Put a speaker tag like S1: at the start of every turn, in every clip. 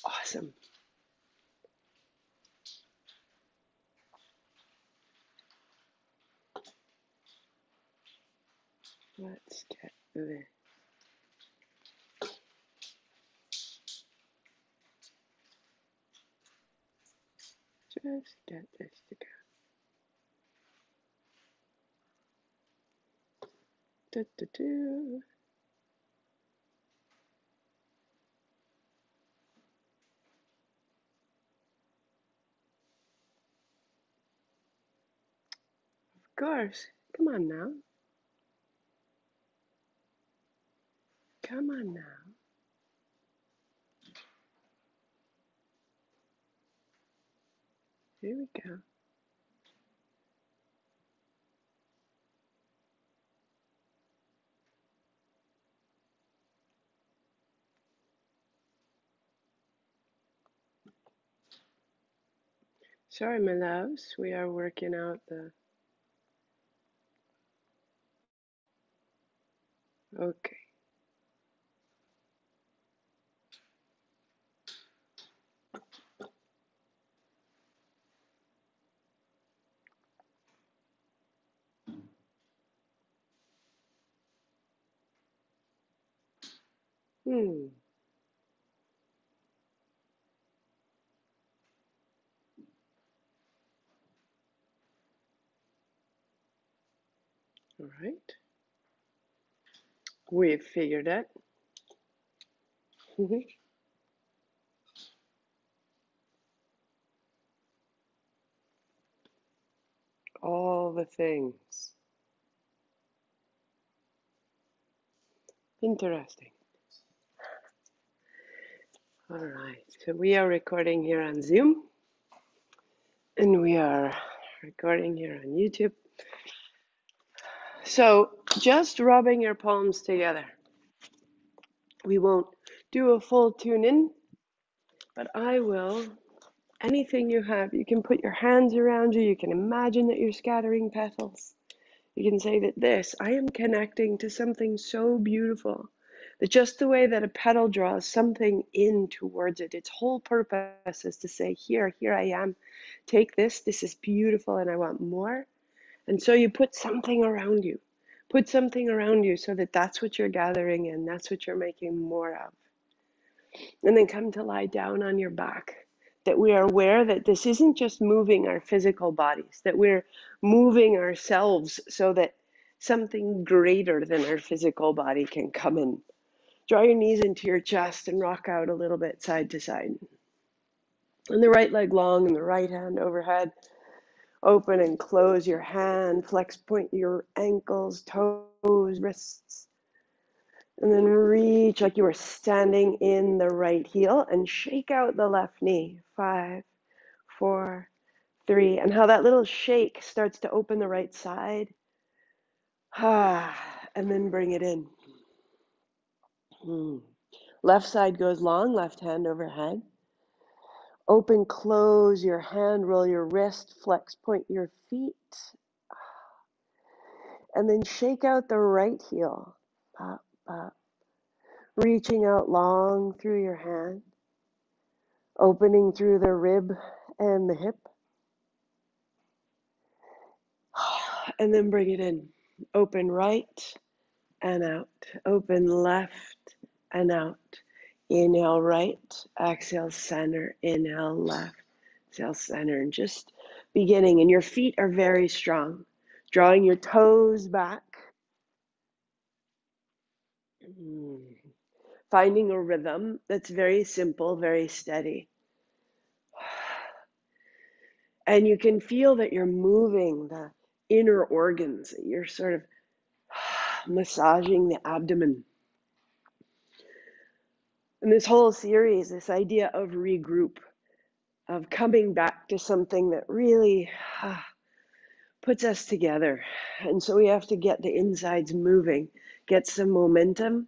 S1: Awesome. Let's get this. Just get this together. Do, do, do. Of course. Come on now. Come on now. Here we go. Sorry, my loves. We are working out the. Okay. Hmm. All right. We've figured it. All the things. Interesting. All right. So we are recording here on Zoom, and we are recording here on YouTube. So just rubbing your palms together. We won't do a full tune in, but I will. Anything you have, you can put your hands around you. You can imagine that you're scattering petals. You can say that I am connecting to something so beautiful that just the way that a petal draws something in towards it, its whole purpose is to say, here I am. Take this is beautiful and I want more. And so you put something around you. Put something around you so that that's what you're gathering in. That's what you're making more of. And then come to lie down on your back. That we are aware that this isn't just moving our physical bodies, that we're moving ourselves so that something greater than our physical body can come in. Draw your knees into your chest and rock out a little bit side to side. And the right leg long and the right hand overhead. Open and close your hand. Flex point your ankles, toes, wrists. And then reach like you are standing in the right heel and shake out the left knee. 5, 4, 3. And how that little shake starts to open the right side. And then bring it in. Left side goes long, left hand overhead. Open, close your hand, roll your wrist, flex, point your feet. And then shake out the right heel. Pop, pop. Reaching out long through your hand. Opening through the rib and the hip. And then bring it in. Open right and out. Open left and out. Inhale right. Exhale center. Inhale left. Exhale center. And just beginning. And your feet are very strong. Drawing your toes back. Finding a rhythm that's very simple, very steady. And you can feel that you're moving the inner organs. You're sort of massaging the abdomen. And this whole series, this idea of regroup, of coming back to something that really puts us together. And so we have to get the insides moving, get some momentum.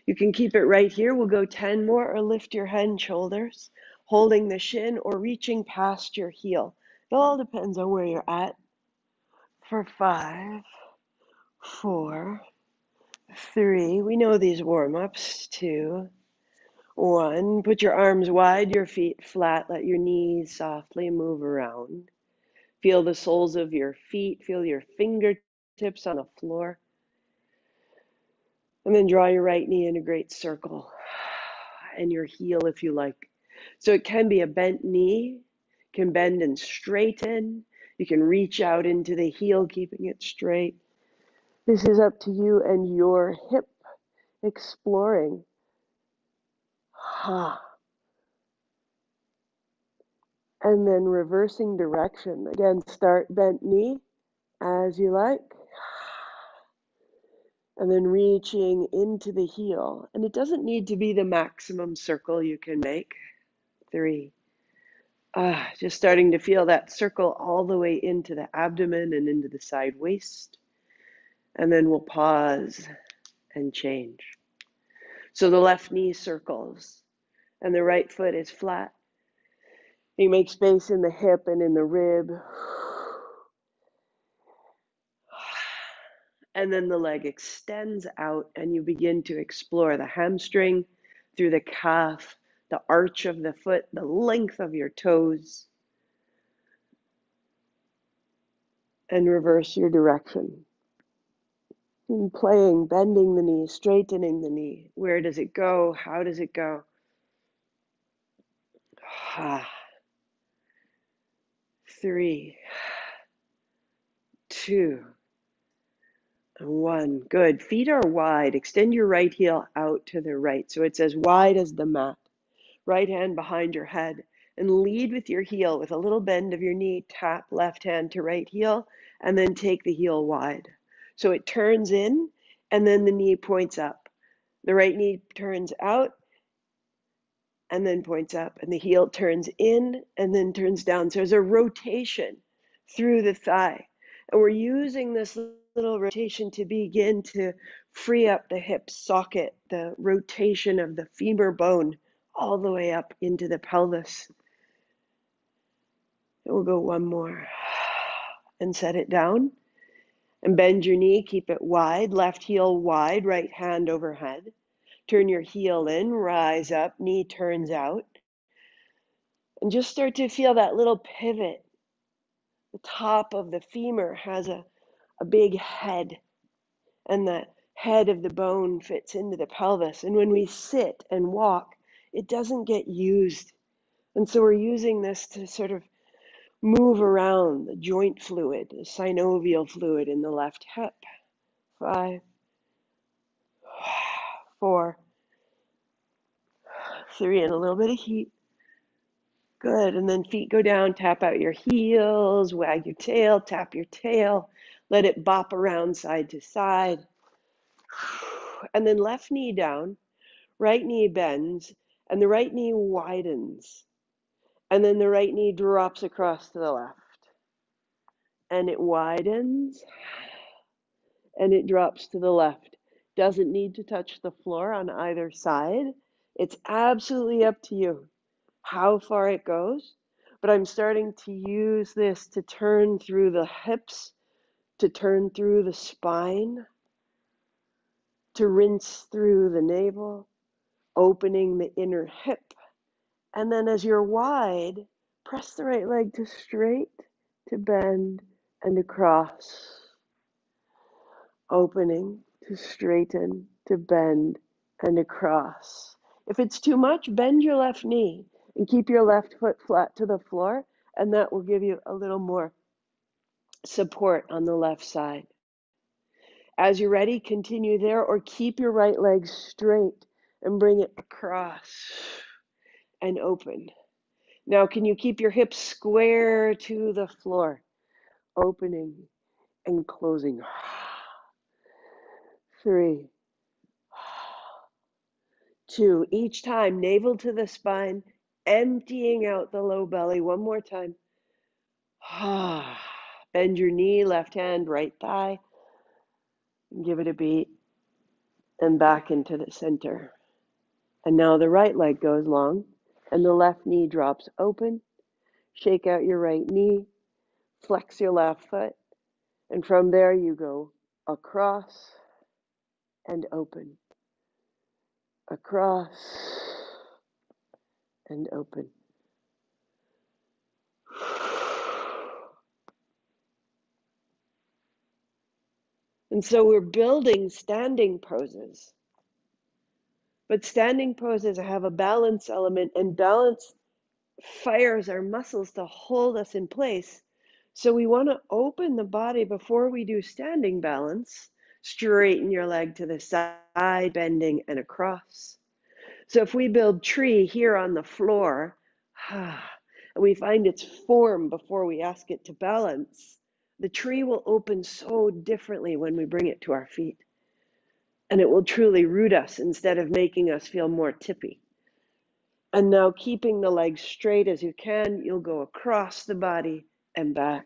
S1: You can keep it right here. We'll go 10 more, or lift your head and shoulders, holding the shin or reaching past your heel. It all depends on where you're at. For 5, 4, 3, we know these warm-ups. 2, 1. Put your arms wide, your feet flat. Let your knees softly move around. Feel the soles of your feet. Feel your fingertips on the floor. And then draw your right knee in a great circle. And your heel if you like. So it can be a bent knee. Can bend and straighten. You can reach out into the heel, keeping it straight. This is up to you and your hip exploring. And then reversing direction. Again, start bent knee as you like. And then reaching into the heel. And it doesn't need to be the maximum circle you can make. 3. Just starting to feel that circle all the way into the abdomen and into the side waist. And then we'll pause and change. So the left knee circles and the right foot is flat. You make space in the hip and in the rib. And then the leg extends out and you begin to explore the hamstring through the calf, the arch of the foot, the length of your toes. And reverse your direction. And playing, bending the knee, straightening the knee. Where does it go? How does it go? 3, 2, and 1. Good. Feet are wide. Extend your right heel out to the right. So it's as wide as the mat. Right hand behind your head. And lead with your heel with a little bend of your knee. Tap left hand to right heel. And then take the heel wide. So it turns in and then the knee points up. The right knee turns out and then points up. And the heel turns in and then turns down. So there's a rotation through the thigh. And we're using this little rotation to begin to free up the hip socket, the rotation of the femur bone all the way up into the pelvis. And we'll go 1 more. And set it down. And bend your knee, keep it wide, left heel wide, right hand overhead. Turn your heel in, rise up, knee turns out. And just start to feel that little pivot. The top of the femur has a big head, and the head of the bone fits into the pelvis. And when we sit and walk, it doesn't get used. And so we're using this to sort of move around the joint fluid, the synovial fluid in the left hip. 5, 4, 3, and a little bit of heat. Good. And then feet go down, tap out your heels, wag your tail, tap your tail, let it bop around side to side. And then left knee down, right knee bends, and the right knee widens. And then the right knee drops across to the left. And it widens, and it drops to the left. Doesn't need to touch the floor on either side. It's absolutely up to you how far it goes. But I'm starting to use this to turn through the hips, to turn through the spine, to rinse through the navel, opening the inner hip. And then as you're wide, press the right leg to straight, to bend, and across. Opening, to straighten, to bend, and across. If it's too much, bend your left knee and keep your left foot flat to the floor, and that will give you a little more support on the left side. As you're ready, continue there or keep your right leg straight and bring it across and open. Now, can you keep your hips square to the floor? Opening and closing. 3, 2. Each time, navel to the spine, emptying out the low belly. 1 more time. Bend your knee, left hand, right thigh. And give it a beat. And back into the center. And now the right leg goes long, and the left knee drops open. Shake out your right knee, flex your left foot, and from there you go across and open. Across and open. And so we're building standing poses. But standing poses have a balance element, and balance fires our muscles to hold us in place. So we want to open the body before we do standing balance. Straighten your leg to the side, bending and across. So if we build tree here on the floor, and we find its form before we ask it to balance, the tree will open so differently when we bring it to our feet. And it will truly root us instead of making us feel more tippy. And now, keeping the legs straight as you can, you'll go across the body and back.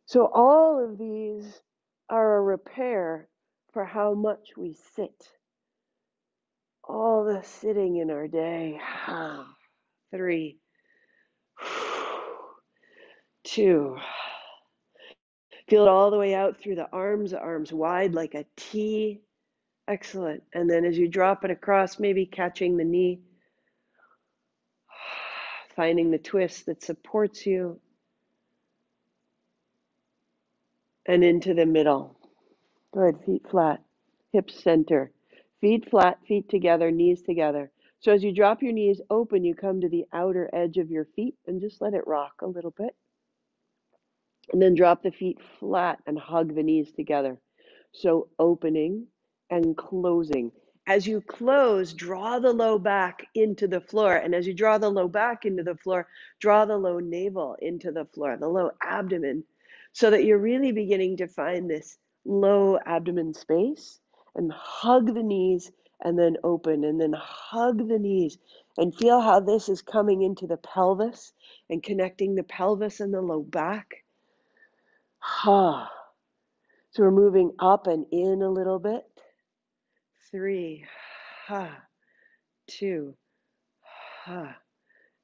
S1: So all of these are a repair for how much we sit. All the sitting in our day. 3, 2. Feel it all the way out through the arms wide like a T. Excellent. And then as you drop it across, maybe catching the knee, finding the twist that supports you, and into the middle. Good. Feet flat, hips center. Feet flat, feet together, knees together. So as you drop your knees open, you come to the outer edge of your feet and just let it rock a little bit. And then drop the feet flat and hug the knees together. So opening and closing. As you close, draw the low back into the floor. And as you draw the low back into the floor, draw the low navel into the floor, the low abdomen, so that you're really beginning to find this low abdomen space. And hug the knees and then open, and then hug the knees. And feel how this is coming into the pelvis and connecting the pelvis and the low back. So we're moving up and in a little bit. 3, 2, and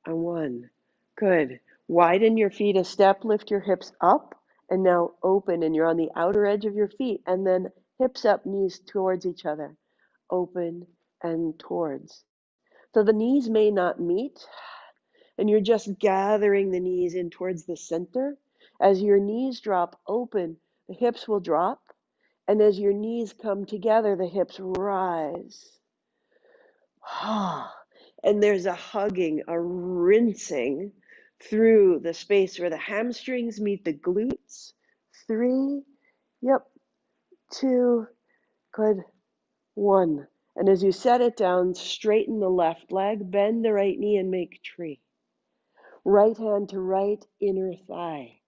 S1: 1. Good. Widen your feet a step, lift your hips up, and now open, and you're on the outer edge of your feet, and then hips up, knees towards each other. Open and towards. So the knees may not meet, and you're just gathering the knees in towards the center. As your knees drop open, the hips will drop. And as your knees come together, the hips rise. And there's a hugging, a rinsing through the space where the hamstrings meet the glutes. 3, 2, good, 1. And as you set it down, straighten the left leg, bend the right knee, and make tree. Right hand to right inner thigh.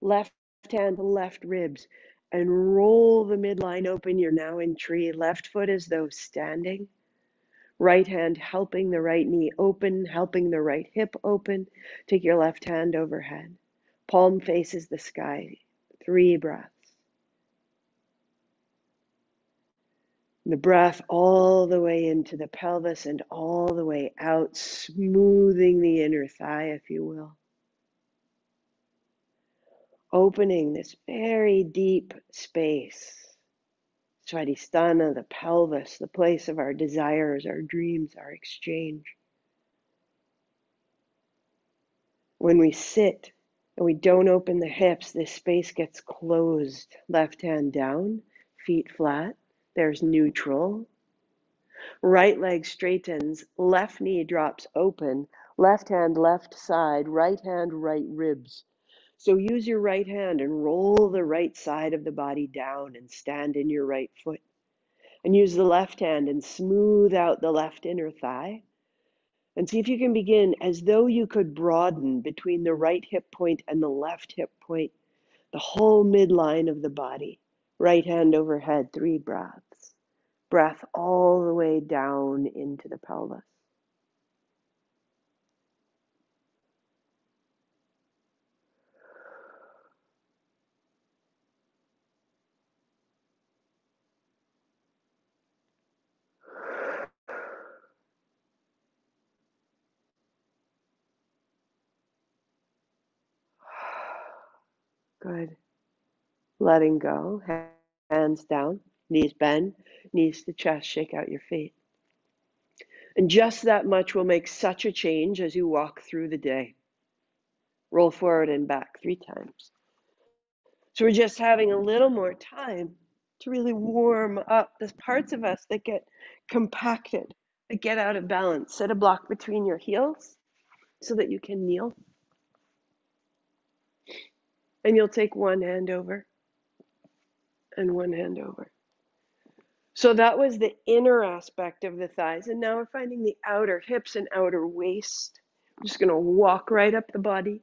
S1: Left hand to left ribs, and roll the midline open. You're now in tree. Left foot as though standing. Right hand helping the right knee open, helping the right hip open. Take your left hand overhead. Palm faces the sky. 3 breaths. The breath all the way into the pelvis and all the way out, smoothing the inner thigh, if you will. Opening this very deep space. Swadhisthana, the pelvis, the place of our desires, our dreams, our exchange. When we sit and we don't open the hips, this space gets closed. Left hand down, feet flat. There's neutral. Right leg straightens, left knee drops open, left hand left side, right hand right ribs. So use your right hand and roll the right side of the body down and stand in your right foot. And use the left hand and smooth out the left inner thigh. And see if you can begin as though you could broaden between the right hip point and the left hip point, the whole midline of the body. Right hand overhead, 3 breaths. Breath all the way down into the pelvis. Good. Letting go. Hands down. Knees bend. Knees to chest. Shake out your feet. And just that much will make such a change as you walk through the day. Roll forward and back 3 times. So we're just having a little more time to really warm up the parts of us that get compacted, that get out of balance. Set a block between your heels so that you can kneel. And you'll take one hand over and one hand over. So that was the inner aspect of the thighs. And now we're finding the outer hips and outer waist. I'm just going to walk right up the body.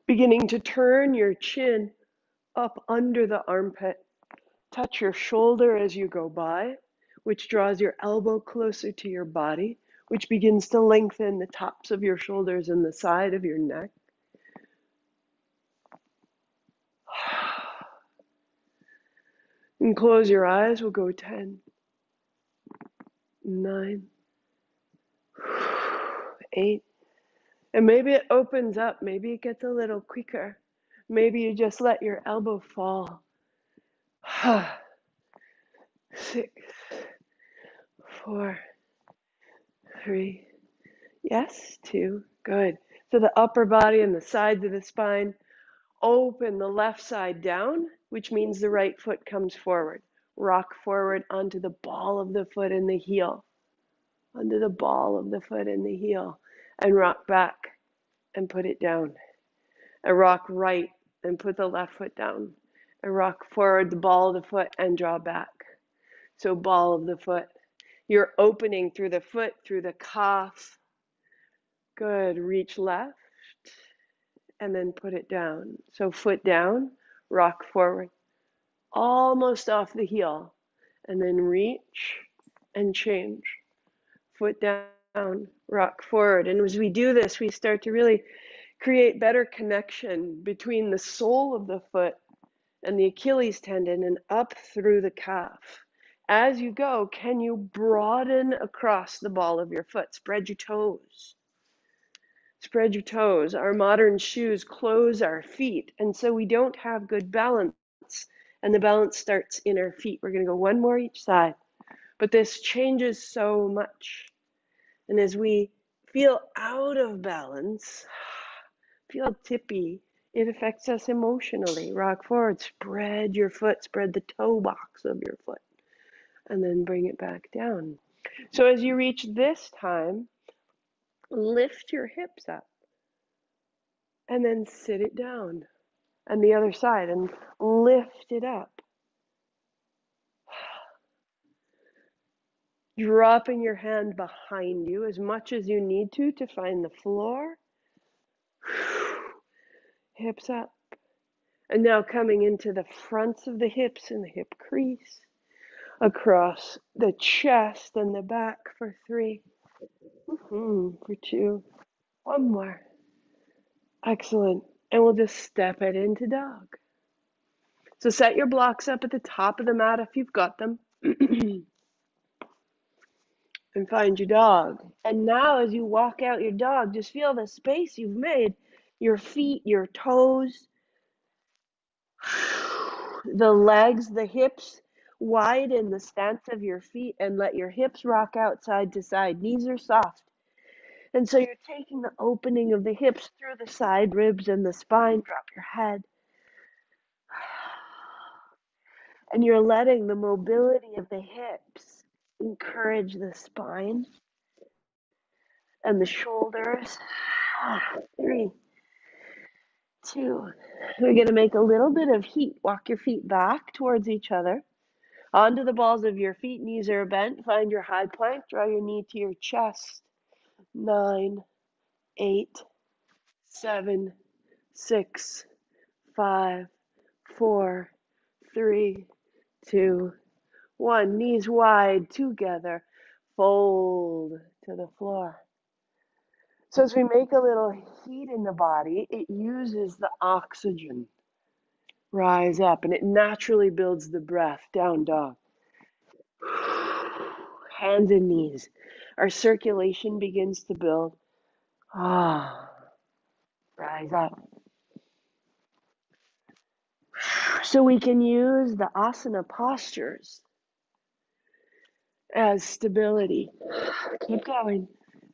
S1: Beginning to turn your chin up under the armpit. Touch your shoulder as you go by, which draws your elbow closer to your body, which begins to lengthen the tops of your shoulders and the side of your neck. And close your eyes. We'll go 10, 9, 8. And maybe it opens up. Maybe it gets a little quicker. Maybe you just let your elbow fall. 6, 4, 3. Yes, 2. Good. So the upper body and the sides of the spine. Open the left side down, which means the right foot comes forward. Rock forward onto the ball of the foot and the heel. Onto the ball of the foot and the heel. And rock back and put it down. And rock right and put the left foot down. And rock forward the ball of the foot and draw back. So ball of the foot. You're opening through the foot, through the calf. Good. Reach left. And then put it down. So foot down, rock forward, almost off the heel, and then reach and change. Foot down, rock forward. And as we do this, we start to really create better connection between the sole of the foot and the Achilles tendon and up through the calf. As you go, can you broaden across the ball of your foot? Spread your toes. Spread your toes. Our modern shoes close our feet, and so we don't have good balance, and the balance starts in our feet. We're going to go one more each side, but this changes so much. And as we feel out of balance, feel tippy, it affects us emotionally. Rock forward, spread your foot, spread the toe box of your foot, and then bring it back down. So as you reach this time, lift your hips up. And then sit it down. And the other side, and lift it up. Dropping your hand behind you as much as you need to find the floor. Hips up. And now coming into the fronts of the hips and the hip crease. Across the chest and the back for 3. For 2. One more. Excellent. And we'll just step it into dog. So set your blocks up at the top of the mat if you've got them. And find your dog. And now as you walk out your dog, just feel the space you've made. Your feet, your toes, the legs, the hips. Widen the stance of your feet and let your hips rock out side to side. Knees are soft. And so you're taking the opening of the hips through the side ribs and the spine. Drop your head. And you're letting the mobility of the hips encourage the spine and the shoulders. 3, 2. We're going to make a little bit of heat. Walk your feet back towards each other. Onto the balls of your feet. Knees are bent. Find your high plank. Draw your knee to your chest. 9, 8, 7, 6, 5, 4, 3, 2, 1. Knees wide together. Fold to the floor. So as we make a little heat in the body, it uses the oxygen. Rise up, and it naturally builds the breath. Down dog. Hands and knees. Our circulation begins to build. Rise up. So we can use the asana postures as stability. Keep going.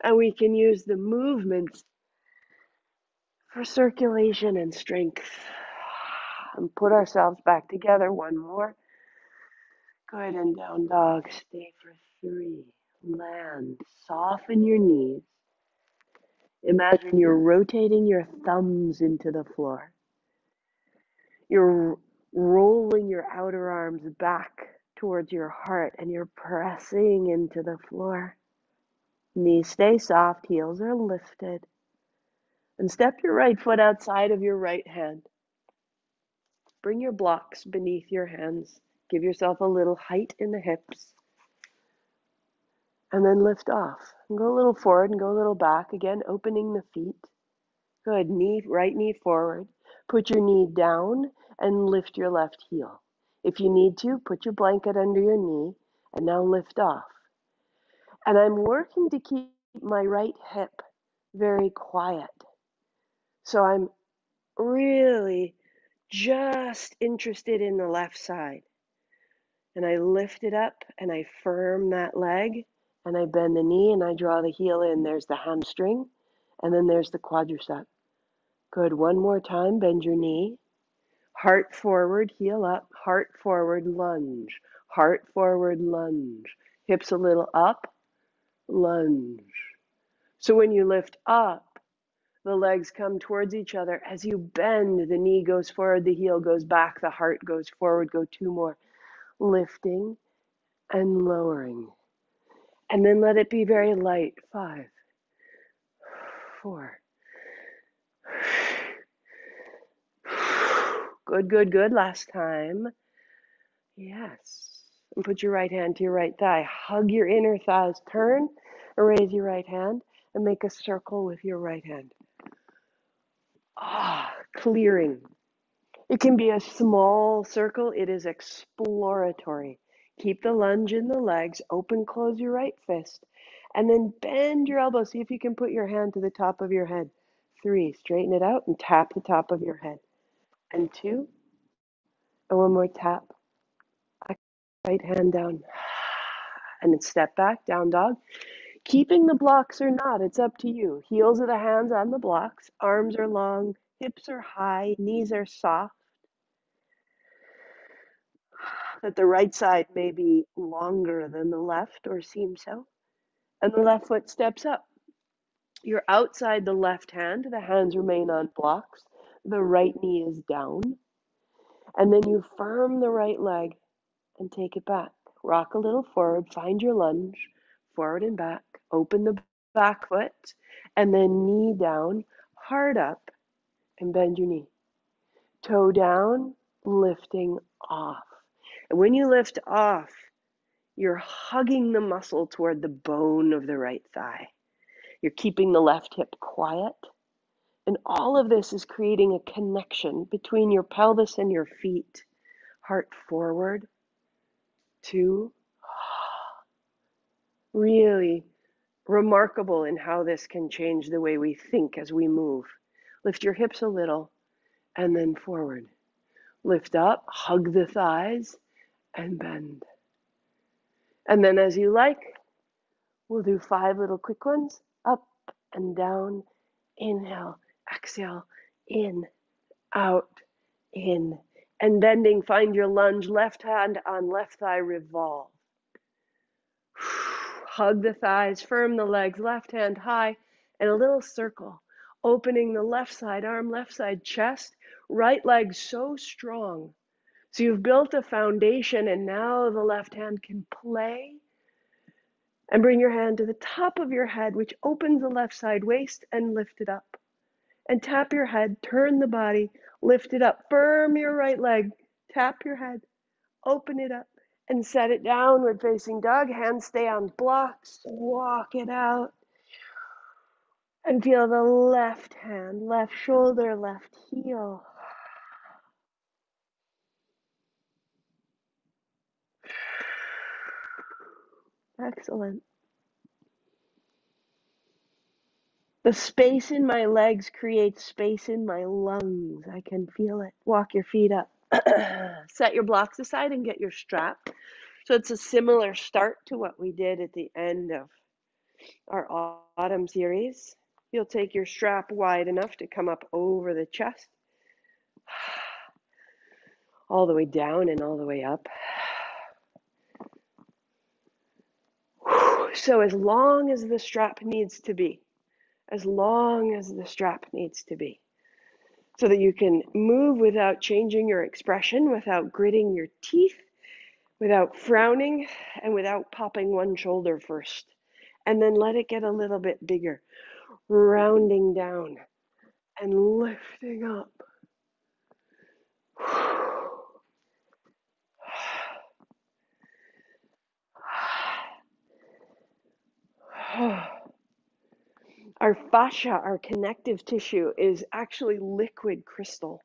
S1: And we can use the movements for circulation and strength. And put ourselves back together. One more. Good, and down dog. Stay for 3. Land. Soften your knees. Imagine you're rotating your thumbs into the floor. You're rolling your outer arms back towards your heart and you're pressing into the floor. Knees stay soft, heels are lifted. And step your right foot outside of your right hand. Bring your blocks beneath your hands. Give yourself a little height in the hips. And then lift off. And go a little forward and go a little back. Again, opening the feet. Good. Right knee forward. Put your knee down and lift your left heel. If you need to, put your blanket under your knee and now lift off. And I'm working to keep my right hip very quiet. So I'm really just interested in the left side. And I lift it up and I firm that leg and I bend the knee and I draw the heel in. There's the hamstring and then there's the quadricep. Good. One more time. Bend your knee. Heart forward, heel up. Heart forward, lunge. Heart forward, lunge. Hips a little up, lunge. So when you lift up, the legs come towards each other. As you bend, the knee goes forward, the heel goes back, the heart goes forward. Go 2 more. Lifting and lowering. And then let it be very light. 5, 4. Good, good, good. Last time. Yes. And put your right hand to your right thigh. Hug your inner thighs. Turn and raise your right hand and make a circle with your right hand. Clearing. It can be a small circle. It is exploratory. Keep the lunge in the legs. Open, close your right fist. And then bend your elbow. See if you can put your hand to the top of your head. 3. Straighten it out and tap the top of your head. And 2. And one more tap. Right hand down. And then step back, down dog. Keeping the blocks or not, it's up to you. Heels of the hands on the blocks. Arms are long. Hips are high. Knees are soft. That the right side may be longer than the left or seem so. And the left foot steps up. You're outside the left hand. The hands remain on blocks. The right knee is down. And then you firm the right leg and take it back. Rock a little forward. Find your lunge. Forward and back. Open the back foot. And then knee down. Hard up. And bend your knee. Toe down. Lifting off. And when you lift off, you're hugging the muscle toward the bone of the right thigh. You're keeping the left hip quiet. And all of this is creating a connection between your pelvis and your feet. Heart forward. 2. Really remarkable in how this can change the way we think as we move. Lift your hips a little and then forward. Lift up, hug the thighs, and bend. And then as you like, we'll do 5 little quick ones. Up and down. Inhale, exhale, in, out, in. And bending, find your lunge, left hand on left thigh, revolve. Hug the thighs, firm the legs, left hand high, and a little circle. Opening the left side arm, left side chest, right leg so strong. So you've built a foundation, and now the left hand can play. And bring your hand to the top of your head, which opens the left side waist, and lift it up. And tap your head, turn the body, lift it up. Firm your right leg, tap your head, open it up, and set it downward facing dog. Hands stay on blocks, walk it out. And feel the left hand, left shoulder, left heel. Excellent. The space in my legs creates space in my lungs. I can feel it. Walk your feet up. Set your blocks aside and get your strap. So it's a similar start to what we did at the end of our autumn series. You'll take your strap wide enough to come up over the chest, all the way down and all the way up. So as long as the strap needs to be, as long as the strap needs to be, so that you can move without changing your expression, without gritting your teeth, without frowning, and without popping one shoulder first. And then let it get a little bit bigger, rounding down and lifting up. Our fascia, our connective tissue, is actually liquid crystal,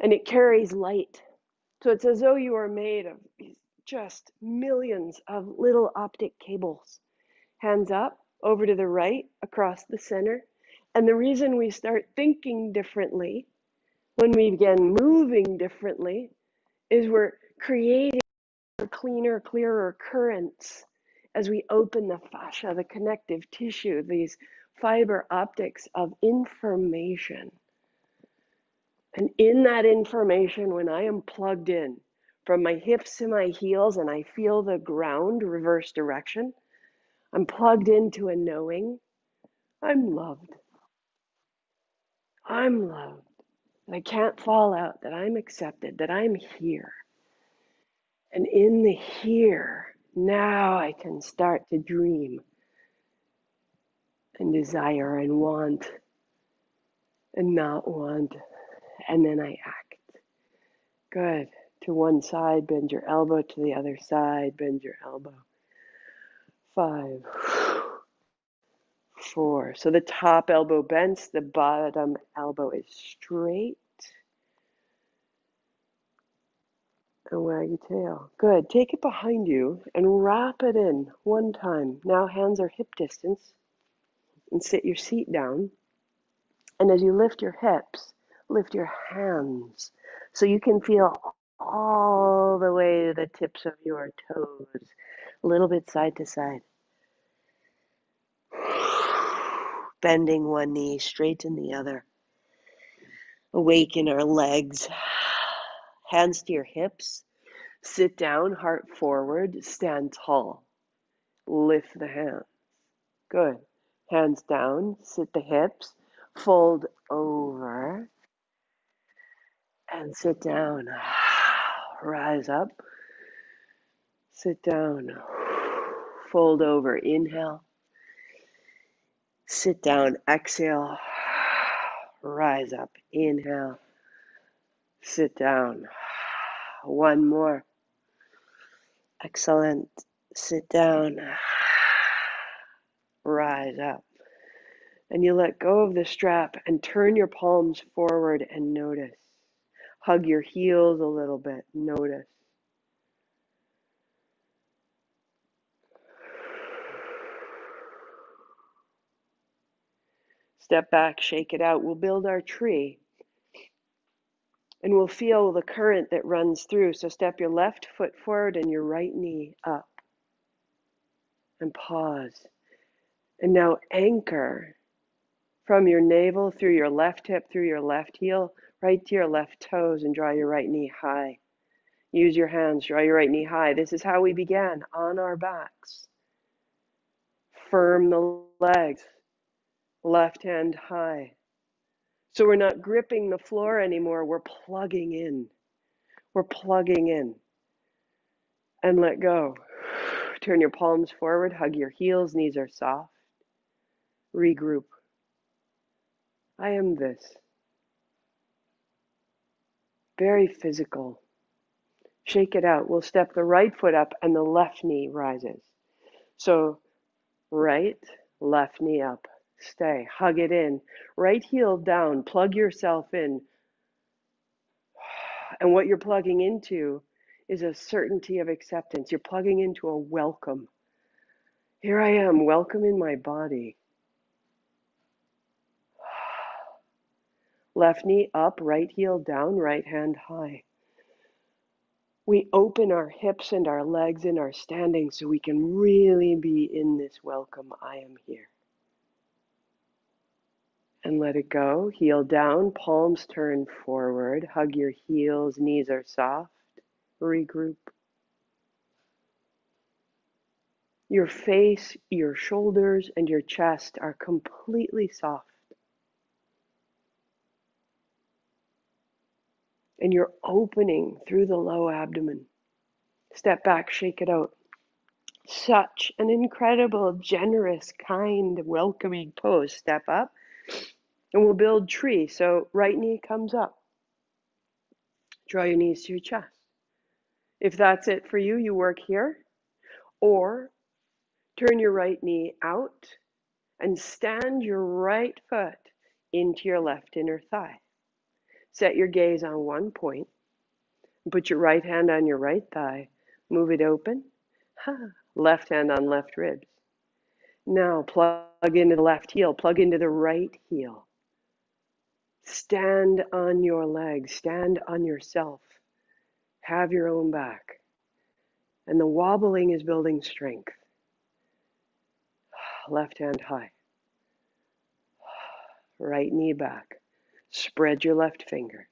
S1: and it carries light. So it's as though you are made of just millions of little optic cables. Hands up, over to the right, across the center. And the reason we start thinking differently, when we begin moving differently, is we're creating cleaner, clearer currents as we open the fascia, the connective tissue, these fiber optics of information. And in that information, when I am plugged in from my hips to my heels and I feel the ground reverse direction, I'm plugged into a knowing I'm loved. I'm loved. That I can't fall out, that I'm accepted, that I'm here. And in the here, now I can start to dream and desire and want and not want. And then I act. Good. To one side, bend your elbow. To the other side, bend your elbow. 5, 4. So the top elbow bends, the bottom elbow is straight. And wag your tail. Good. Take it behind you and wrap it in one time. Now hands are hip distance. And sit your seat down. And as you lift your hips, lift your hands so you can feel all the way to the tips of your toes, a little bit side to side. Bending one knee, straighten the other. Awaken our legs. Hands to your hips. Sit down, heart forward, stand tall. Lift the hands. Good. Hands down, sit the hips, fold over, and sit down. Rise up. Sit down. Fold over. Inhale. Sit down. Exhale. Rise up. Inhale. Sit down. One more. Excellent. Sit down. Rise up. And you let go of the strap and turn your palms forward and notice. Hug your heels a little bit. Notice. Step back, shake it out. We'll build our tree. And we'll feel the current that runs through. So step your left foot forward and your right knee up. And pause. And now anchor from your navel through your left hip, through your left heel, right to your left toes, and draw your right knee high. Use your hands, draw your right knee high. This is how we began, on our backs. Firm the legs, left hand high. So we're not gripping the floor anymore, we're plugging in. We're plugging in. And let go. Turn your palms forward, hug your heels, knees are soft. Regroup. I am this. Very physical. Shake it out. We'll step the right foot up and the left knee rises. So right, left knee up. Stay. Hug it in. Right heel down. Plug yourself in. And what you're plugging into is a certainty of acceptance. You're plugging into a welcome. Here I am, welcome in my body. Left knee up, right heel down, right hand high. We open our hips and our legs in our standing so we can really be in this welcome, I am here. And let it go. Heel down, palms turn forward. Hug your heels, knees are soft. Regroup. Your face, your shoulders, and your chest are completely soft. And you're opening through the low abdomen. Step back, shake it out. Such an incredible, generous, kind, welcoming pose. Step up. And we'll build tree. So right knee comes up. Draw your knees to your chest. If that's it for you, you work here. Or turn your right knee out and stand your right foot into your left inner thigh. Set your gaze on one point. Put your right hand on your right thigh. Move it open. Left hand on left ribs. Now plug into the left heel. Plug into the right heel. Stand on your legs. Stand on yourself. Have your own back. And the wobbling is building strength. Left hand high. Right knee back. Spread your left fingers.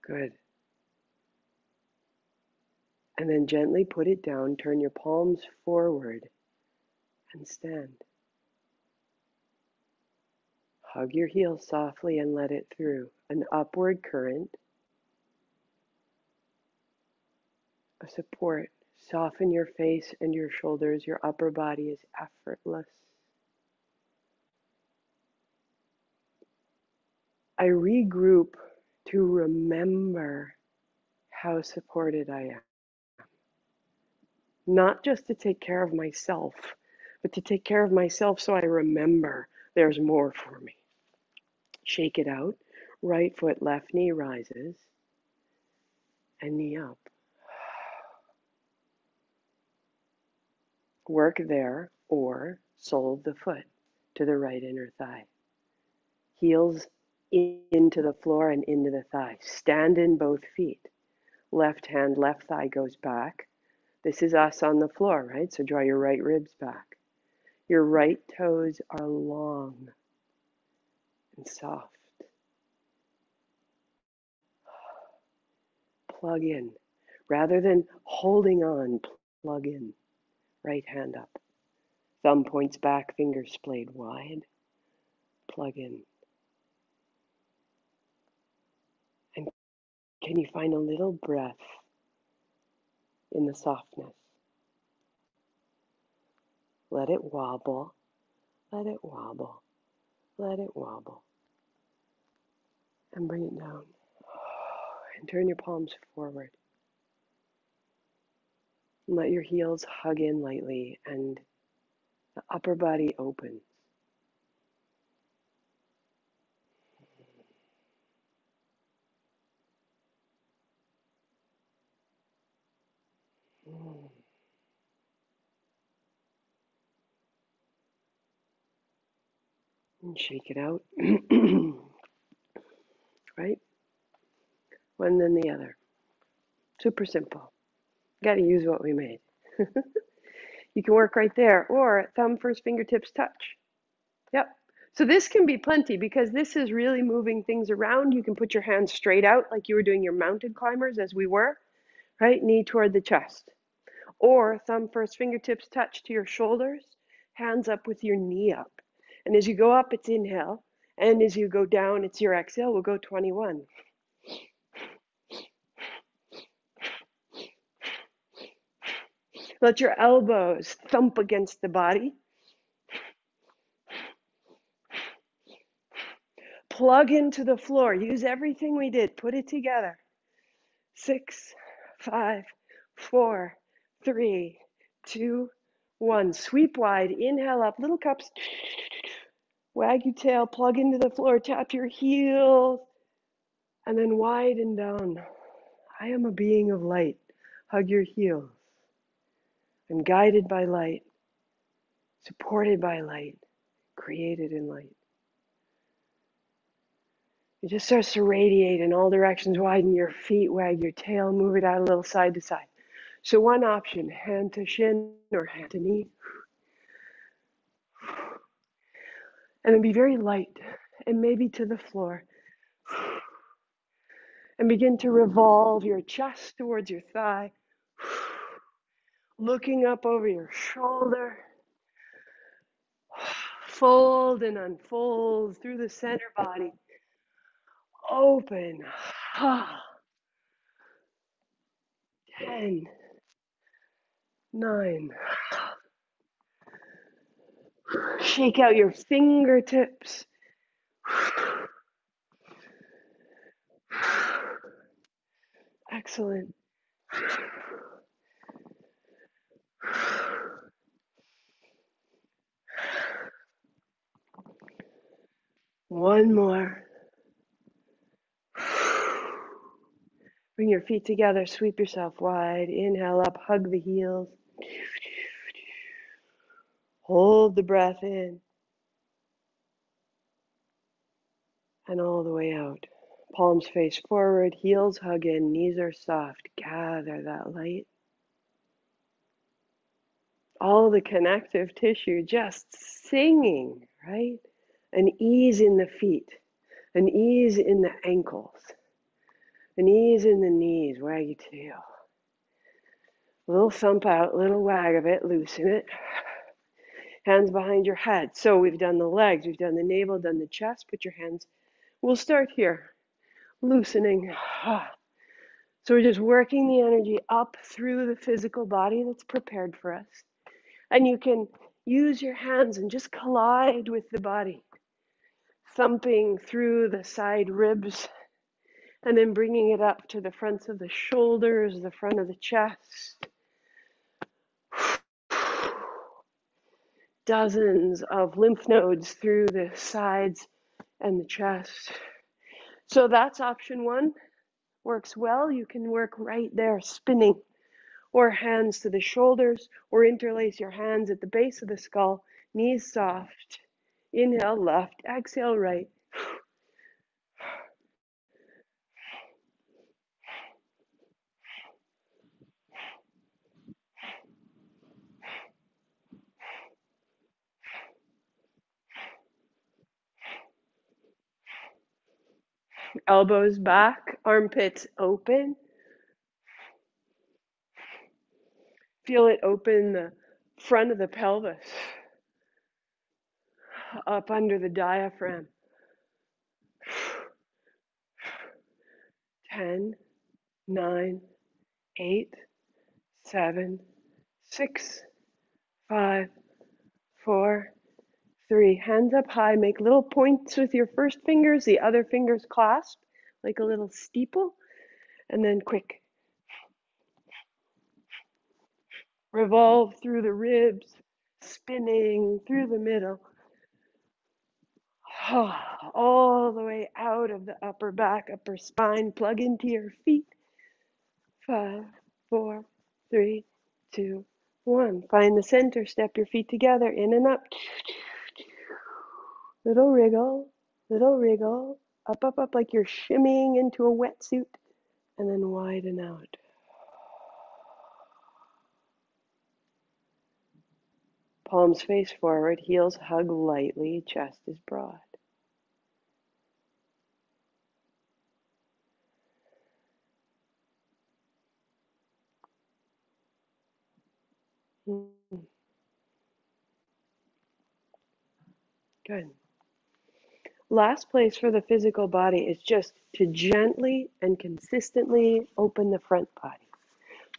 S1: Good. And then gently put it down. Turn your palms forward and stand. Hug your heels softly and let it through. An upward current of support. Soften your face and your shoulders. Your upper body is effortless. I regroup to remember how supported I am. Not just to take care of myself, but to take care of myself so I remember there's more for me. Shake it out. Right foot, left knee rises. And knee up. Work there or sole of the foot to the right inner thigh. Heels into the floor and into the thigh. Stand in both feet. Left hand, left thigh goes back. This is us on the floor, right? So draw your right ribs back. Your right toes are long and soft. Plug in. Rather than holding on, plug in. Right hand up. Thumb points back, fingers splayed wide. Plug in. And can you find a little breath in the softness? Let it wobble. Let it wobble. Let it wobble. And bring it down. And turn your palms forward. And let your heels hug in lightly and the upper body opens. And shake it out. Right? One then the other. Super simple. Got to use what we made. You can work right there, or thumb first, fingertips touch. Yep. So this can be plenty because this is really moving things around. You can put your hands straight out like you were doing your mountain climbers as we were, right? Knee toward the chest. Or thumb first, fingertips touch to your shoulders, hands up with your knee up. And as you go up, it's inhale. And as you go down, it's your exhale. We'll go 21. Let your elbows thump against the body. Plug into the floor. Use everything we did. Put it together. 6, 5, 4, 3, 2, 1. Sweep wide. Inhale up. Little cups. Wag your tail. Plug into the floor. Tap your heels. And then widen down. I am a being of light. Hug your heels. I'm guided by light. Supported by light. created in light. It just starts to radiate in all directions. Widen your feet, wag your tail, move it out a little side to side. So one option, hand to shin or hand to knee. And then be very light and maybe to the floor. And begin to revolve your chest towards your thigh. Looking up over your shoulder. Fold and unfold through the center body. Open. 10, 9. Shake out your fingertips. Excellent. One more. Bring your feet together, sweep yourself wide. Inhale up, hug the heels. Hold the breath in. And all the way out. Palms face forward, heels hug in, knees are soft. Gather that light. All the connective tissue just singing, right? An ease in the feet, an ease in the ankles, an ease in the knees, wag your tail. A little thump out, a little wag of it, loosen it. Hands behind your head. So we've done the legs, we've done the navel, done the chest. Put your hands, we'll start here, loosening. So we're just working the energy up through the physical body that's prepared for us. And you can use your hands and just collide with the body, thumping through the side ribs and then bringing it up to the fronts of the shoulders, the front of the chest. Dozens of lymph nodes through the sides and the chest. So that's option one. Works well. You can work right there, spinning, or hands to the shoulders, or interlace your hands at the base of the skull, knees soft. Inhale left, exhale right. Elbows back, armpits open. Feel it open the front of the pelvis, up under the diaphragm. 10, 9, 8, 7, 6, 5, 4, 3. Hands up high. Make little points with your first fingers. The other fingers clasp like a little steeple. And then quick. Revolve through the ribs, spinning through the middle. All the way out of the upper back, upper spine. Plug into your feet. 5, 4, 3, 2, 1. Find the center. Step your feet together. In and up. Little wriggle. Little wriggle. Up, up, up like you're shimmying into a wetsuit. And then widen out. Palms face forward. Heels hug lightly. Chest is broad. Good. Last place for the physical body is just to gently and consistently open the front body.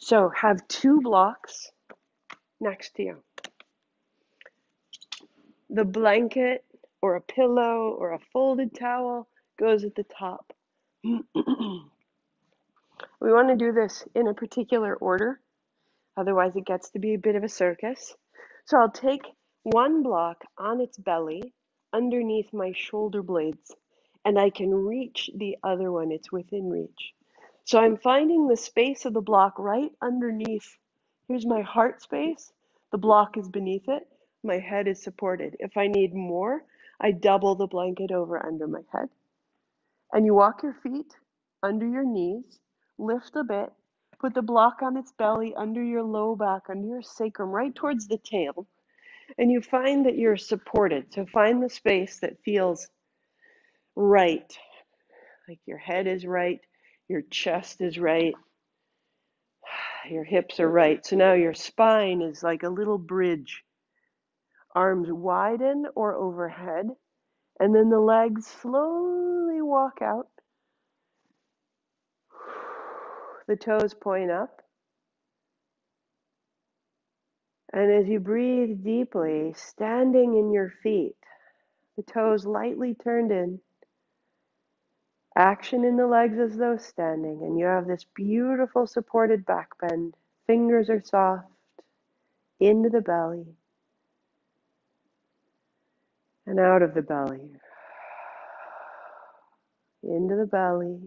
S1: So have 2 blocks next to you. The blanket or a pillow or a folded towel goes at the top. We want to do this in a particular order. Otherwise, it gets to be a bit of a circus. So I'll take one block on its belly underneath my shoulder blades, and I can reach the other one. It's within reach. So I'm finding the space of the block right underneath. Here's my heart space. The block is beneath it. my head is supported. If I need more, I double the blanket over under my head. And you walk your feet under your knees, lift a bit, put the block on its belly under your low back, under your sacrum, right towards the tail. And you find that you're supported. So find the space that feels right, like your head is right, your chest is right, your hips are right. So now your spine is like a little bridge. Arms widen or overhead, and then the legs slowly walk out. The toes point up. And as you breathe deeply, standing in your feet, the toes lightly turned in, action in the legs as though standing, and you have this beautiful supported back bend. Fingers are soft, into the belly, and out of the belly. Into the belly,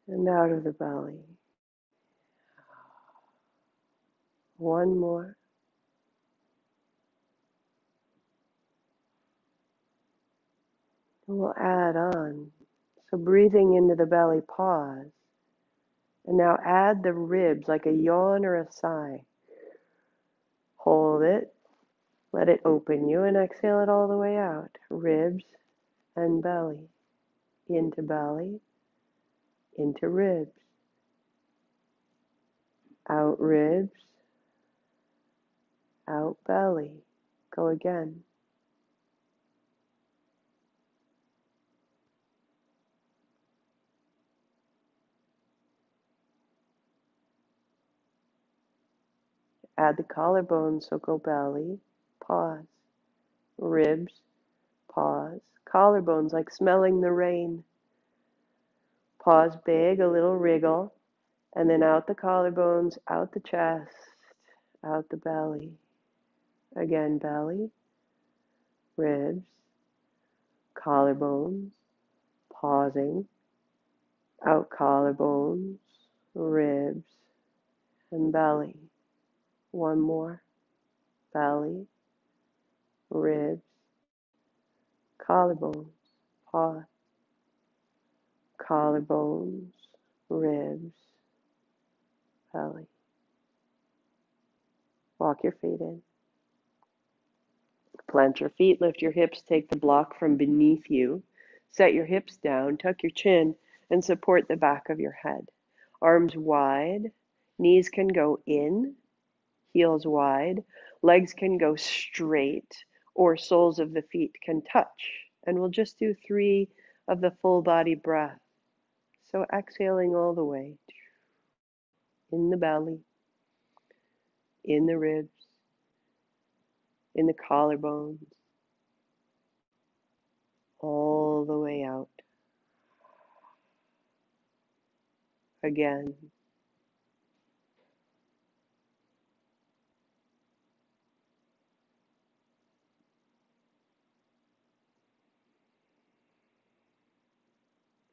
S1: and out of the belly. One more. And we'll add on. So breathing into the belly, pause. And now add the ribs like a yawn or a sigh. Hold it. Let it open you and exhale it all the way out. Ribs and belly. Into belly. Into ribs. Out ribs. Out belly. Go again. Add the collarbone, so go belly. Pause. Ribs. Pause. Collarbones like smelling the rain. Pause big, a little wriggle. And then out the collarbones, out the chest, out the belly. Again, belly, ribs, collarbones, pausing, out collarbones, ribs, and belly. One more, belly, ribs, collarbones, pause, collarbones, ribs, belly. Walk your feet in. Plant your feet, lift your hips, take the block from beneath you. Set your hips down, tuck your chin, and support the back of your head. Arms wide, knees can go in, heels wide, legs can go straight, or soles of the feet can touch. And we'll just do 3 of the full body breath. So exhaling all the way in the belly, in the ribs, in the collarbones, all the way out. Again.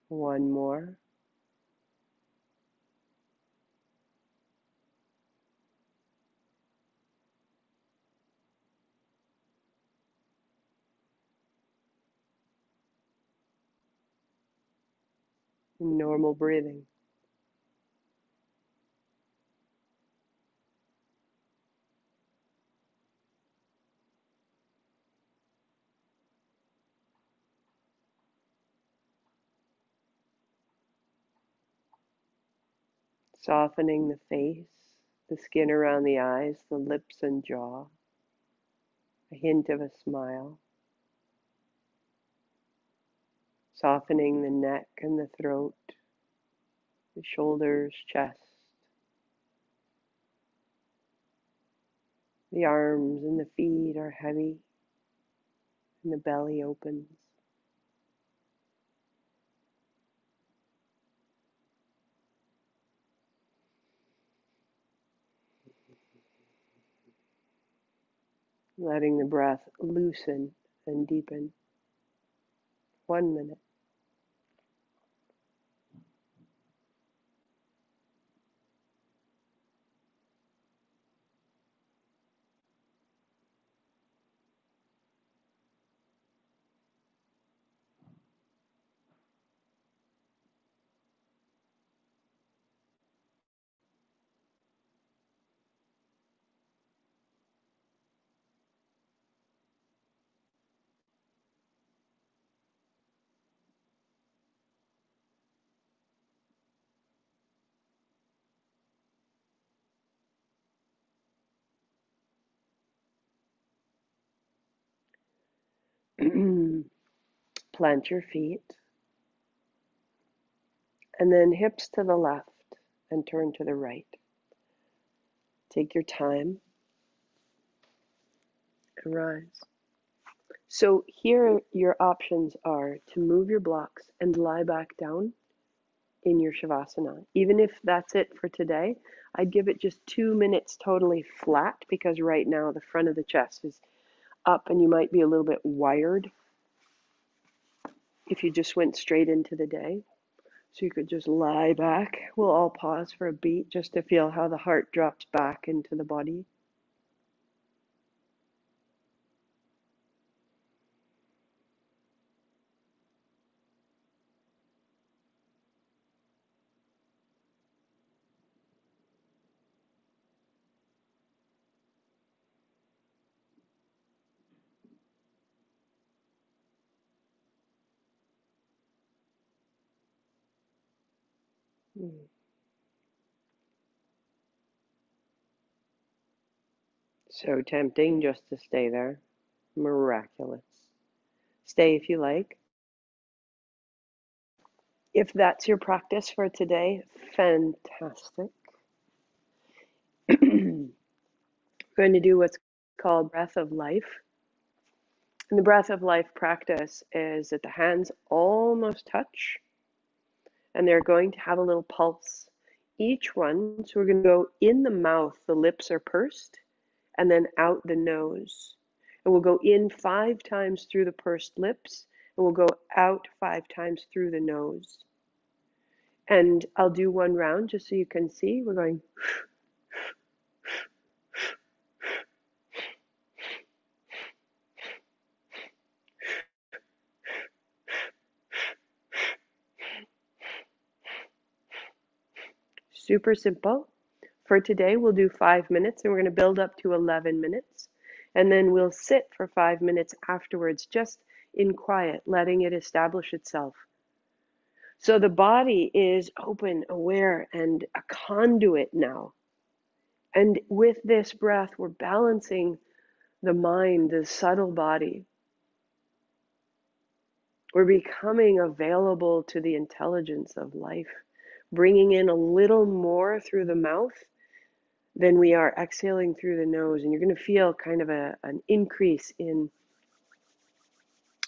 S1: One more. Normal breathing. Softening the face, the skin around the eyes, the lips and jaw. A hint of a smile. Softening the neck and the throat, the shoulders, chest. The arms and the feet are heavy, and the belly opens. Letting the breath loosen and deepen. 1 minute. Plant your feet, and then hips to the left and turn to the right. Take your time and rise. So here your options are to move your blocks and lie back down in your Shavasana. Even if that's it for today, I'd give it just 2 minutes totally flat, because right now the front of the chest is up and you might be a little bit wired if you just went straight into the day. So you could just lie back. We'll all pause for a beat just to feel how the heart drops back into the body. So tempting just to stay there. Miraculous. Stay if you like. If that's your practice for today, fantastic. We're going to do what's called breath of life. And the breath of life practice is that the hands almost touch and they're going to have a little pulse. Each one, so we're going to go in the mouth, the lips are pursed, and then out the nose. And we'll go in 5 times through the pursed lips, and we'll go out 5 times through the nose. And I'll do one round just so you can see. We're going super simple. For today, we'll do 5 minutes, and we're going to build up to 11 minutes. And then we'll sit for 5 minutes afterwards, just in quiet, letting it establish itself. So the body is open, aware, and a conduit now. And with this breath, we're balancing the mind, the subtle body. We're becoming available to the intelligence of life, bringing in a little more through the mouth than we are exhaling through the nose. And you're going to feel kind of an increase in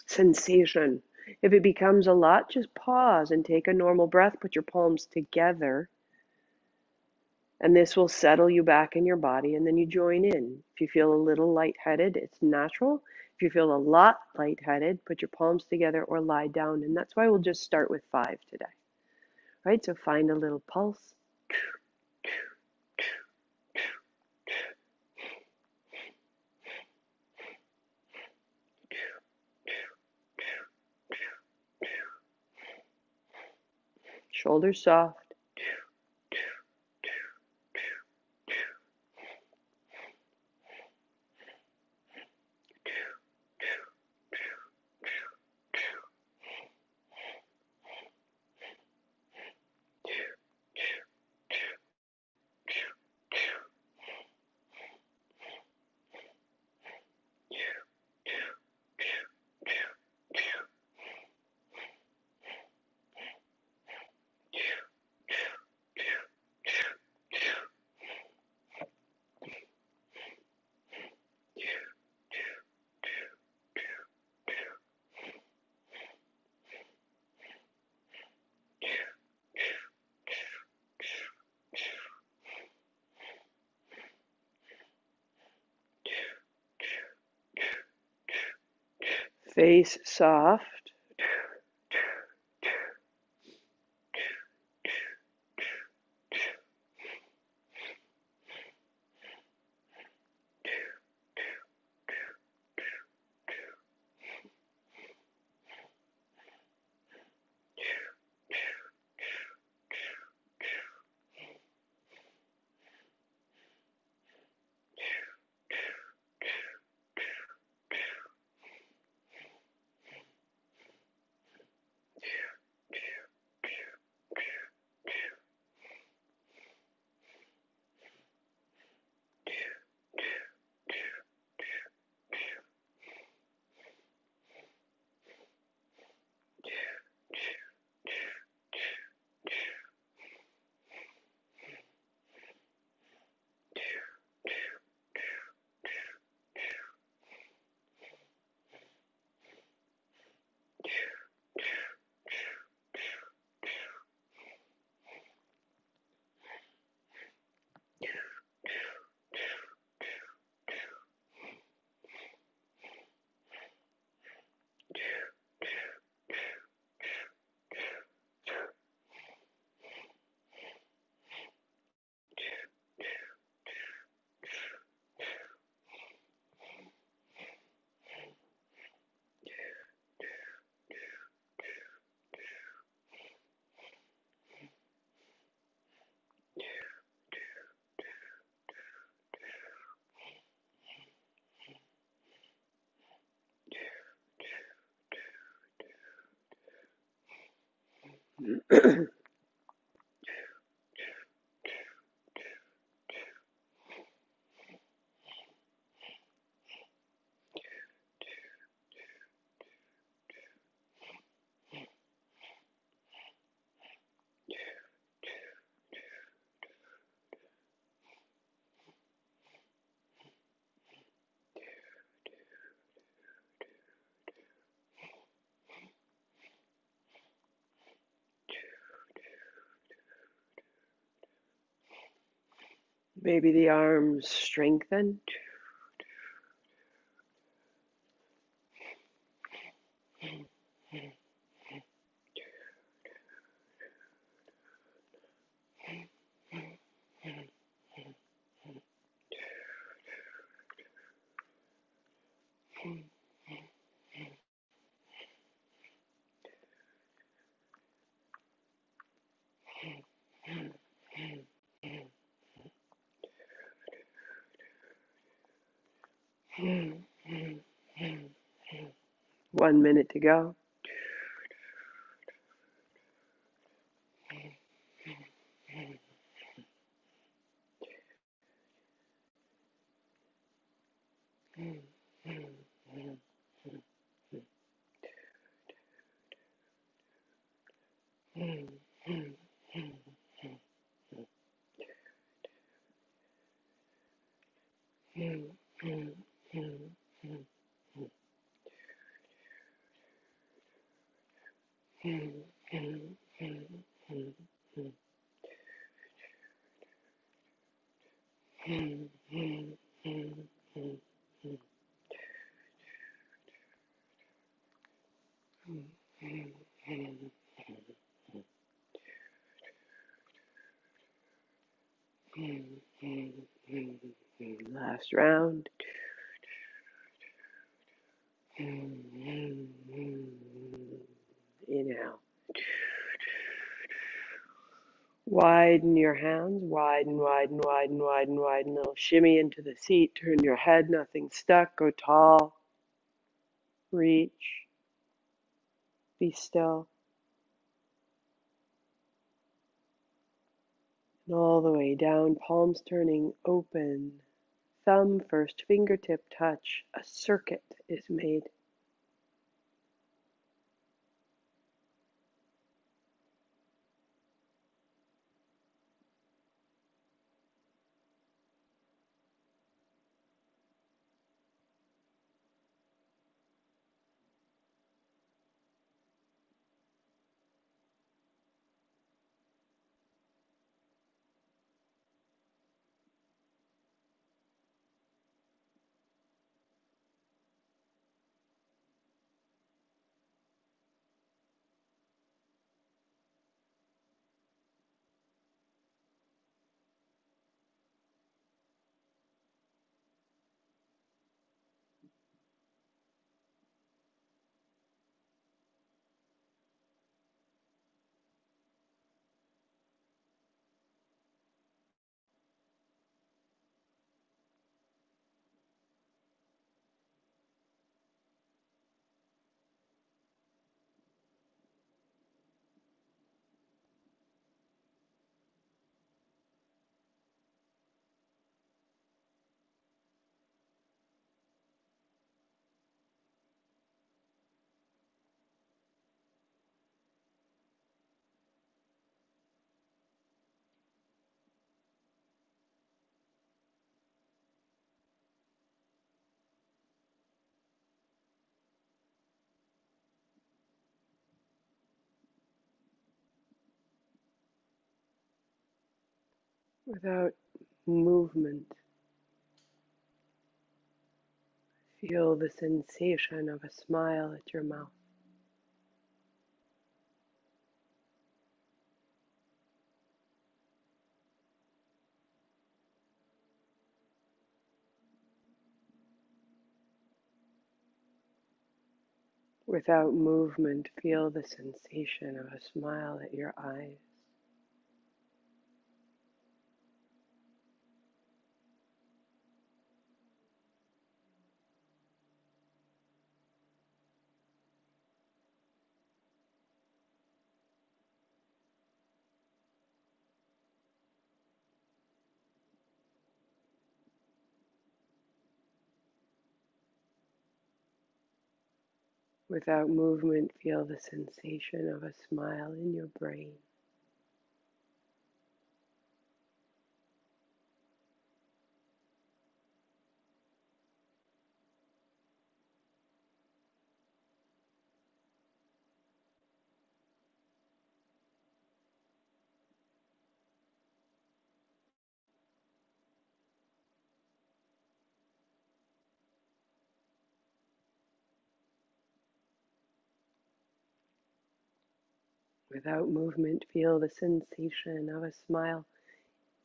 S1: sensation. If it becomes a lot, just pause and take a normal breath. Put your palms together. And this will settle you back in your body, and then you join in. If you feel a little lightheaded, it's natural. If you feel a lot lightheaded, put your palms together or lie down. And that's why we'll just start with 5 today. Right? So find a little pulse. Shoulders soft. Face soft. Maybe the arms strengthen. Mm, mm, mm, mm. 1 minute to go. Last round. Inhale. Widen your hands. Widen, widen, widen, widen, widen. Little shimmy into the seat. Turn your head. Nothing stuck. Go tall. Reach. Be still. And all the way down. Palms turning open. Thumb first. Fingertip touch. A circuit is made. Without movement. Feel the sensation of a smile at your mouth. Without movement, feel the sensation of a smile at your eyes. Without movement, feel the sensation of a smile in your brain. Without movement, feel the sensation of a smile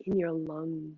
S1: in your lungs.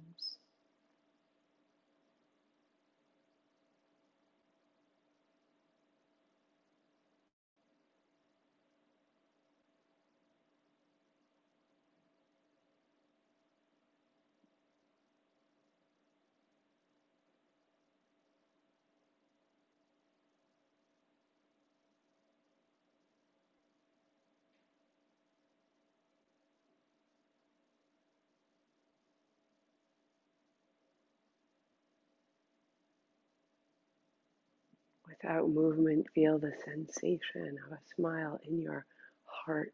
S1: Without movement, feel the sensation of a smile in your heart,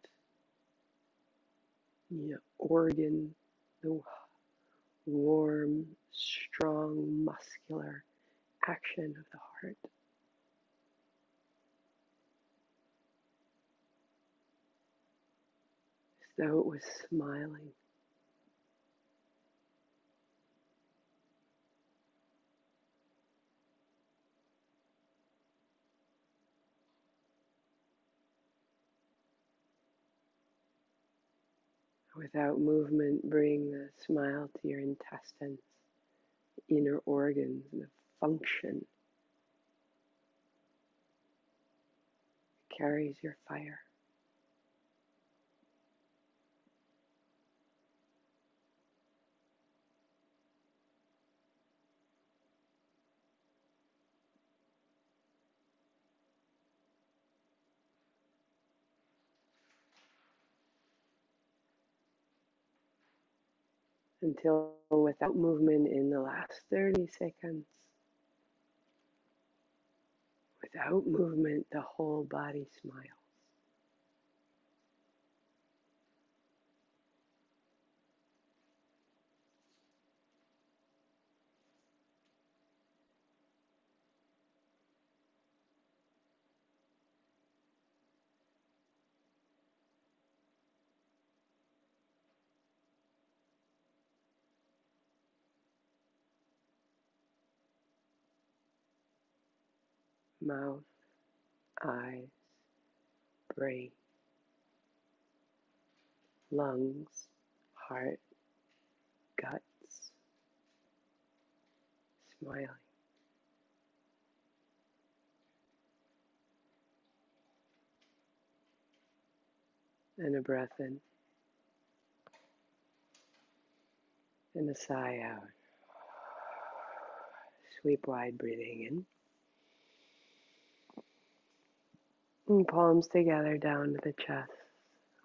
S1: in your organ, the warm, strong, muscular action of the heart. As though it was smiling. Without movement, bring the smile to your intestines, inner organs, the function carries your fire. Until without movement in the last 30 seconds, without movement, the whole body smiles. Mouth, eyes, brain, lungs, heart, guts, smiling. And a breath in, and a sigh out. Sweep wide, breathing in. And palms together down to the chest.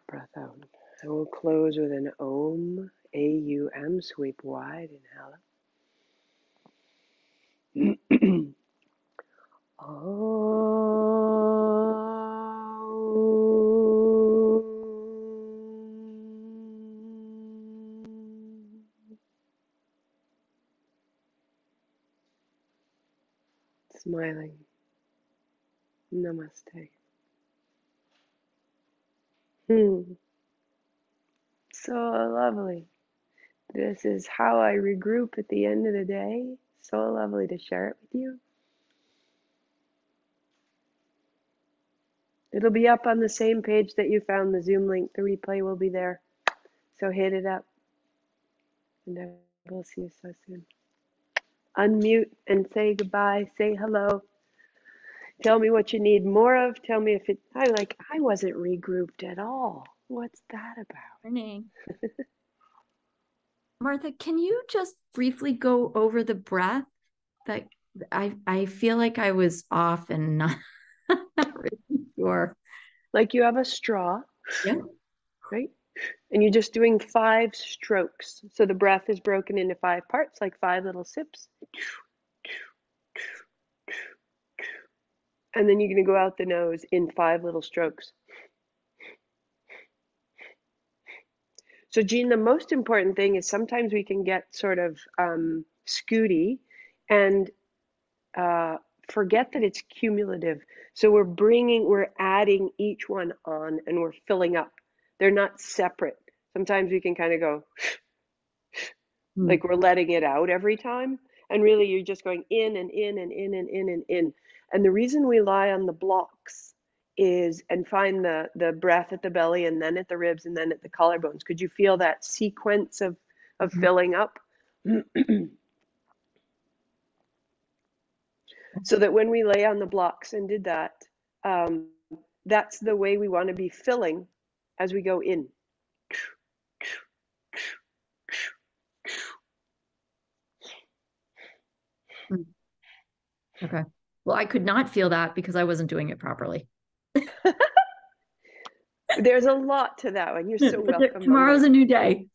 S1: Breath out. And we'll close with an Om, A-U-M, sweep wide, inhale. Smiling. Namaste. So lovely. This is how I regroup at the end of the day. So lovely to share it with you. It'll be up on the same page that you found the Zoom link. The replay will be there. So hit it up. And I will see you so soon. Unmute and say goodbye. Say hello. Tell me what you need more of. Tell me if I wasn't regrouped at all. What's that about?
S2: Morning. Martha, can you just briefly go over the breath? That I feel like I was off and not really sure.
S1: Like you have a straw,
S2: Yeah.
S1: right? And you're just doing 5 strokes. So the breath is broken into 5 parts, like 5 little sips. And then you're going to go out the nose in 5 little strokes. So, Jean, the most important thing is sometimes we can get sort of scooty and uh, forget that it's cumulative. So we're adding each one on and we're filling up. They're not separate. Sometimes we can kind of go
S2: Mm.
S1: like we're letting it out every time. And really you're just going in and in and in and in and in. And the reason we lie on the blocks is and find the breath at the belly and then at the ribs and then at the collarbones. Could you feel that sequence of
S2: Mhm.
S1: filling up? So that when we lay on the blocks and did that, um, that's the way we want to be filling as we go in.
S2: Mm. Okay. Well, I could not feel that because I wasn't doing it properly.
S1: There's a lot to that one. You're so
S2: But
S1: welcome,
S2: tomorrow's
S1: Bumbo.
S2: a new day.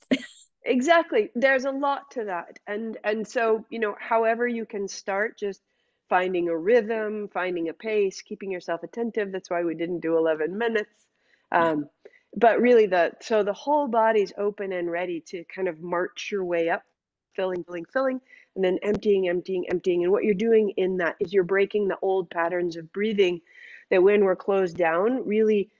S1: Exactly. There's a lot to that. And so, however you can start, just finding a rhythm, finding a pace, keeping yourself attentive. That's why we didn't do 11 minutes. Um, but really so the whole body's open and ready to kind of march your way up, filling, filling, filling, and then emptying, emptying, emptying. And what you're doing in that is you're breaking the old patterns of breathing that when we're closed down, really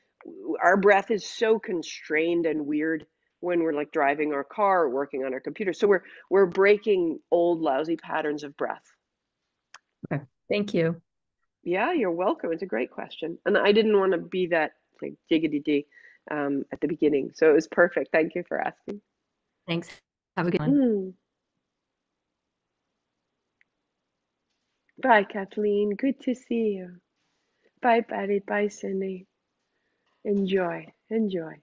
S1: our breath is so constrained and weird when we're like driving our car or working on our computer. So we're breaking old lousy patterns of breath.
S2: Okay. Thank you.
S1: Yeah, you're welcome. It's a great question. And I didn't want to be that like jiggity dee at the beginning. So it was perfect. Thank you for asking.
S2: Thanks. Have a good one.
S1: Mm. Bye, Kathleen. Good to see you. Bye, Patty. Bye, Cindy. Enjoy. Enjoy.